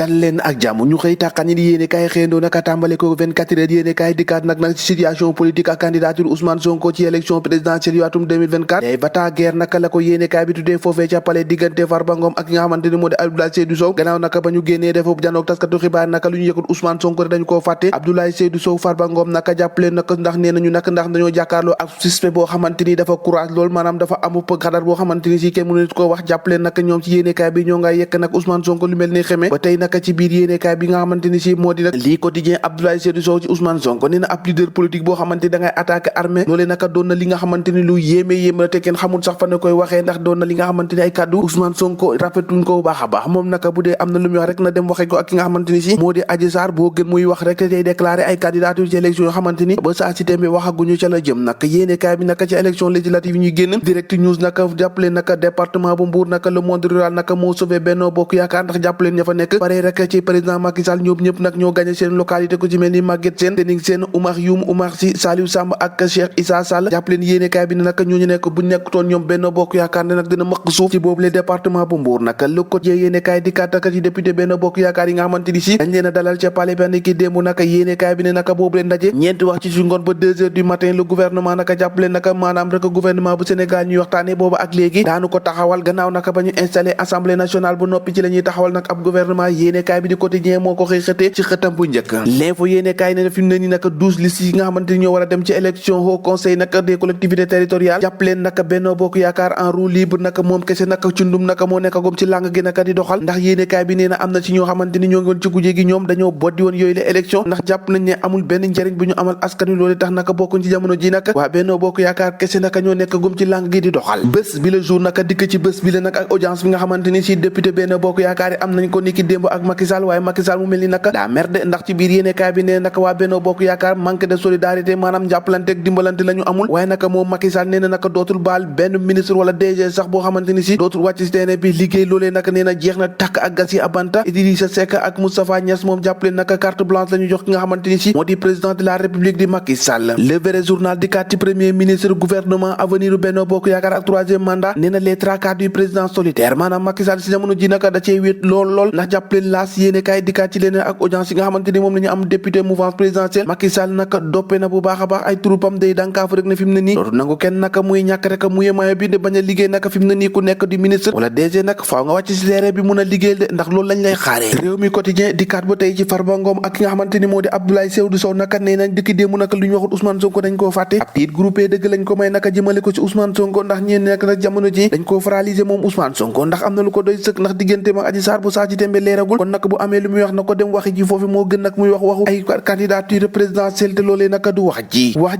dal leen ak jàmm ñu xëy tàqani di yéene kaay xëyandoo naka tàmbale ko 24 heures yéene kaay dikkaat nag ci situation politique ak candidature Ousmane Sonko ci élection présidentielle yu atum 2024 day bata guerre naka la ko yéene kaay bi tuddee foofee ca palais diggante Farba Ngom ak nga xamante ni moo di Abdoulaye Seydou Sow gannaaw naka ba ñu génnee defoo janook taskatu xibaar naka lu ñu yëkkut Ousmane Sonko dañu koo fàtte Abdoulaye Seydou Sow Farba Ngom naka jàppale naka ndax nee nañu naka ndax dañoo jàkkaarloo ak suspect boo xamante ni dafa courage lool maanaam dafa amu xadar boo xamante ni si kenn mënu nit ko wax jàppale naka ñoom ci yéene kaay bi ñoo ngay yekk nag Ousmane Sonko lu mel ni xeme ba tey naka ci biir yéenekaay bi nga xamante ni si moo di nag lii quotidien Abdoulaye Seydou Sow ci Ousmane Sonko nee na ab leader politique boo xamante da ngay attaquer armée loolee naka doon na li nga xamante ni lu yéeme la te kenn xamul sax fa ne koy waxee ndax doon na li nga xamante ni ay kàddu Ousmane Sonko rafetuñ ko bu baax a baax moom naka bu dee am na lu muy wax rek na dem waxee ko ak ki nga xamante ni si moo di Adji Sarr boo gën muy wax rek tey déclaré ay candidature ci élection yoo xamante ni ba saa si tembe waxaguñu ca la jëm nag yéenekaay bi naka ci élection législative yi ñuy génn direct news naka jàppale naka département bu Mbour naka le monde rural naka moo sauvé Benno Bokk Yaakaar ndax jàppaleen ña fa nekk pare rek ci président Macky Sall ñoom ñëpp nag ñoo gagné seen localité ku ci mel ni Maguette Sène Tening Sène Oumar Youm Oumar Sy Saliou Samb ak Cheikh Issa Sall jàppaleen yéenekaay bi ne nag ñooñu nekk bu nekkutoon ñoom Benno Bokk Yaakaar ne nag dina maq suuf ci boobu le département bu Mbour nag le quotidien yéenekaay di kàttaka ci député Benno Bokk Yaakaar yi nga xamante ni si dañ leen a dalal ca palais bi ki démb nag yéenekaay bi ne nag boobu le ndaje ñeenti wax ci su ngoon ba 2 heures du matin le gouvernement nag jàppaleen nag maanaam rek gouvernement bu Sénégal ñuy waxtaane booba ak léegi daanu ko taxawal gannaaw nag ba ñu installé assemblée nationale bu noppi ci la ñuy taxawal nag ab gouvernement yéenekaay bi di quotidien moo ko xëy xëtee ci xëtam bu njëkk l'info yéenekaay ne fi mu ne nii nag 12 listes yi nga xamante ni ñoo war a dem ci élection au conseil nag des collectivités territoriales jàpp leen nag Benno Bokk Yaakaar en roue libre nag moom kese nag cundum nag moo nekkagum ci làng gi nag di doxal ndax yéenekaay bi nee na am na ci ñoo xamante ni ñoo ngi woon ci gujje gi ñoom dañoo boddi woon yooyu la élection ndax jàpp nañ ne amul benn njëriñ bu ñu amal askan wi loolu tax nag bokkuñ ci jamono ji nag waa Benno Bokk Yaakaar kese nag ñoo nekkagum ci làng gi di doxal bés bi le jour nag dikk ci bés bi la nag ak audience bi nga xamante ni si député Benno Bokk Yaakaar yi am nañ ko niki démb ak Macky Sall waaye Macky Sall mu mel ni nag daa merde ndax ci biir yéenekaay bi ne nag waa Benno Bokk Yaakaar manque de solidarité maanaam jàppalante ak dimbalante la ñu amul waaye nag moom Macky Sall nee na nag dootul baal benn ministre wala DG sax boo xamante ni si dootul wàcc si terrain bi liggéey loolee nag nee na jeex na takk ak gas yi abanta Idrissa Seck ak Moustapha Niasse moom jàppale nag carte blanche la ñu jox ki nga xamante ni si moo di président de la République di Macky Sall le vrai journal di kat ci premier ministre gouvernement avenir Benno Bokk Yaakaar ak troisième mandat nee na les tracas du président solitaire maanaam Macky Sall si jamono ji nag da cee wéet lool ndax jàppale laas yéenekaay di kat ci leneen ak audience yi nga xamante ni moom la ñu am député mouvance présidentielle Macky Sall nag doppe na bu baax a baax ay troupam day dànkaafu rek ne fi mu ne nii dootu nangu kenn nag muy ñàkk rek muy mayo bi de bañ a liggéey nag fi mu ne nii ku nekk di ministre wala DG nag faaw nga wàcc si terrain bi mun a liggéeyal de ndax loolu lañ lay xaaree réew mi quotidien di kat ba tey ci Farba Ngom ak ki nga xamante ni moo di Abdoulaye Seydou Sow naka nee nañ dikki démb naka lu ñu waxut Ousmane Sonko dañ koo fàtte ab tiit groupé dëgg lañ ko may naka jëmale ko ci Ousmane Sonko ndax ñeen nekk nag jamono ji dañ koo fraliser moom Ousmane Sonko ndax am na lu ko doy sëkk ndax diggante ma Adji Sarr bu saa ci tembe leeragul kon nag bu amee lu muy wax na ko dem waxi ji foofu moo gën nag muy wax waxu ay candidature présidentielle te loolee naka du wax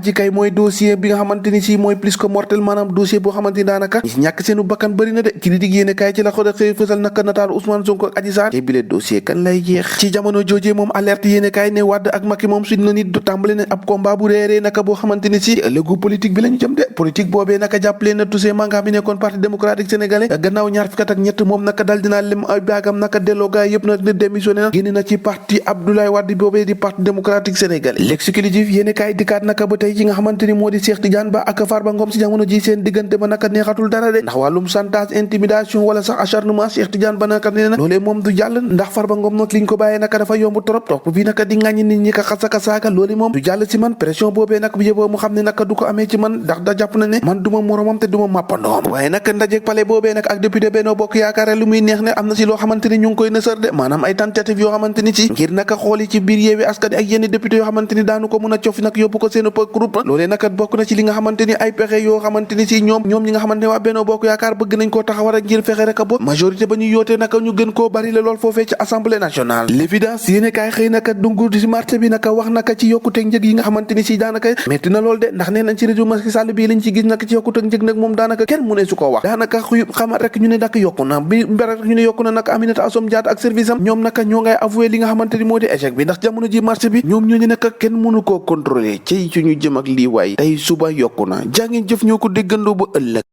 ji kay mooy dossier bi nga xamante ni si mooy plus que mortel maanaam dossier boo xamante ni daanaka ñi ñàkk seenu bakkan bëri na de ci critique yéene kay ci la ko xëy fësal naka nataalu Ousmane Sonko ak Adji Sarr te bile dossier kan lay jeex ci jamono joojee moom alerte yéene kay ne Wade ak Macky moom suñ na nit du tàmbale ne ab combat bu réeree naka boo xamante ni si ëllëgu politique bi la ñu jëm de politique boobee naka jàppalee na Toussaint Manga bi nekkoon parti démocratique sénégalais gannaaw ñaar fukki at ak ñett moom naka dal dinaa lem ay baagam naka delloo gaay yëpp nag ne démissionné na génn na ci parti Abdoulaye Wade boobee di parti démocratique sénégalais l'exécutif yéene kaay dikkaat naka ba tey ci nga xamante ni moo di Cheikh Tidiane Ba ak Farba Ngom si jamono ji seen diggante ba naka neexatul dara de ndax wàllum chantage intimidation wala sax acharnement Cheikh Tidiane Ba naka nee na loolee moom du jàll ndax Farba Ngom nag liñ ko bàyyee naka dafa yomb trop topp bi naka di ŋàññi nit ñi ka xasaka saaka loolu moom du jàll si man pression boobee nag bu yëboo mu xam ne naka du ko amee ci man ndax da jàpp na ne man duma moromam te duma màppandoom waaye nag ndajeek palais boobee nag ak député Benno Bokk Yaakaar lu muy neex ne am na si loo xamante ni ñu ngi koy nësër de maanaam ay tentative yoo xamante ni ci ngir naka xooli ci biir Yewwi Askan ak yenn député yoo xamante ni daanu ko mën a cofi nag yóbbu ko seen groupe loolee nag bokk na ci li nga xamante ni ay pexe yoo xamante ni si ñoom ñi nga xamante ne waa Benno Bokk Yaakaar bëgg nañ koo taxawal rek ngir fexe rek a bopp majorité ba ñu yootee naka ñu gën koo bari la lool foofee ci assemblée nationale l'évidence yéene kaay xëy naka dungu ci marché bi naka wax naka ci yokkuteeg njëg yi nga xamante ni si daanaka metti na lool de ndax nee nañ ci réseau Macky Sall bii lañ ci gis naka ci yokkuteeg njëg nag moom daanaka kenn mu ne su ko wax daanaka xamat rek ñu ne naka yokku na bi mbere rek ñu ne yokku na naka Aminata Assome Diatta ak service am ñoom naka ñoo ngay avoué li nga xamante ni moo di échec bi ndax jamono ji marché bi ñoom ñooñu naka kenn mënu koo contrôler ci ñu jëm ak lii waay tey suba yokku na jaa ngeen jëf ñoo ko déggandoo ba ëllëg